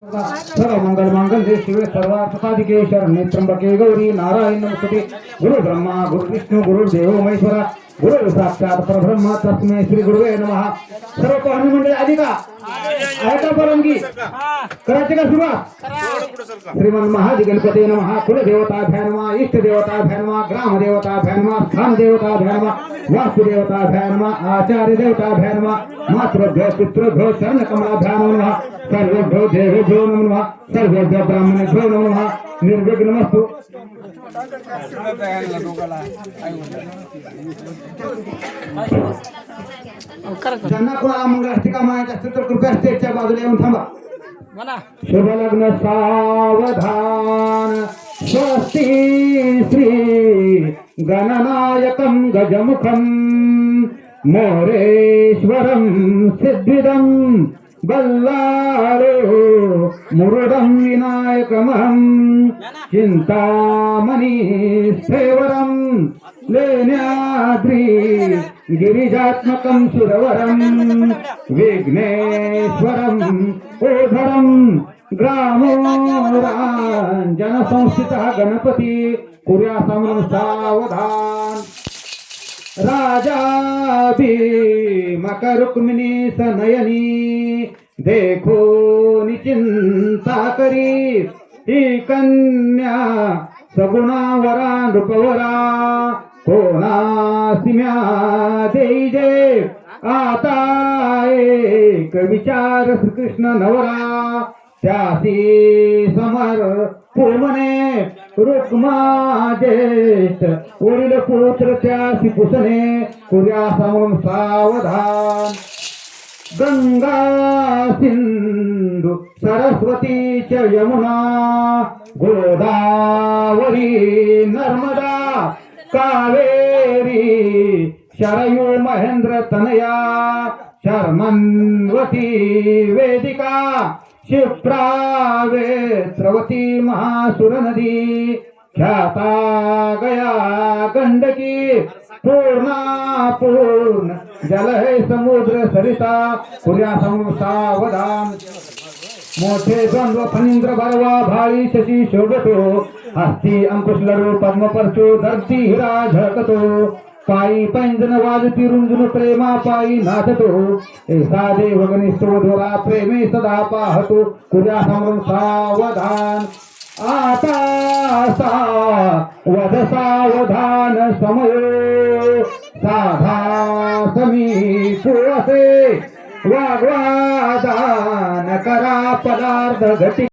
सर्व मंगल मांगल्ये शिवे सर्वार्थ साधिके शरण्ये त्र्यंबके गौरी नारायण नमस्ते। गुरु ब्रह्मा गुरु विष्णु गुरु देव महेश्वरा गुरु साक्षात परब्रह्म तस्मै श्री गुरुवे नमः। सर्व पाहुणे मंडळी आधी का आहे का परवानगी करायची का सुरुवात? श्रीमन महादिगणपती नमः। कुलदेवताभ्यां नमः, इष्टदेवताभ्यां नमः, ग्रामदेवताभ्यां नमः, स्थानदेवताभ्यां नमः, वास्तुदेवताभ्यां नमः, आचार्यदेवताभ्यां नमः, मातृभ्यो पितृभ्यो चरणकमलाभ्यां नमः, सर्वेभ्यो देवेभ्यो नमः, सर्वेभ्यो ब्राह्मणेभ्यो नमः। निर्विघ्नमस्तु। ज्यांना कोणाला मंगळाष्टिका माहिती असते तर कृपया स्टेजच्या बाजूला येऊन थांबा। शुभ लग्न सावधान स्वस्ति श्री गणनायकं गजमुखं मोरेश्वरं सिद्धिदं बल्लारो मुरुडं विनायकमहं चिंतामणि स्थेवरं लेण्याद्रि गिरिजात्मकं सुरवरं विघ्नेश्वरं ओधरं ग्रामोराञ्जन संस्थितः गणपति कुर्यासमं सावधान। राजा भीमक रुक्मिणी सनयनी देखो निचिंता करी ही कन्या सगुणावरा नृपवरा कोणासिम्या देईजे आता एक विचार श्रीकृष्ण नवरा त्यासी समर पूमने रुक्मा ज्येष्ठ वडील पुत्र त्यासी पुसणे कुर्यासमं सावधान। गंगा सिंधु सरस्वती च यमुना गोदावरी नर्मदा कावेरी शरयू महेंद्र तनया शर्मन्वती वेदिका क्षिप्रा वेत्रवती महासुर नदी ख्याता गया गंडकी पूर्णा पूर्ण जल है समुद्र सरिता कुर्यासमं सावधान। मोठे द्वंद्व फणींद्र बरवा भाळी शशी शोभतो हस्ती अंकुश लडू पद्म परशु धरती हिरा झळकतो पायी पैंजन वाजती रुंजून प्रेमा पायी नाचतो ऐसा देव घनिष्ठोधरा प्रेमे सदा पाहतो कुर्यासमं सावधान। आता वद सावधान समयो साधा समीपो असे वाग्वादान करा पदार्थ घटी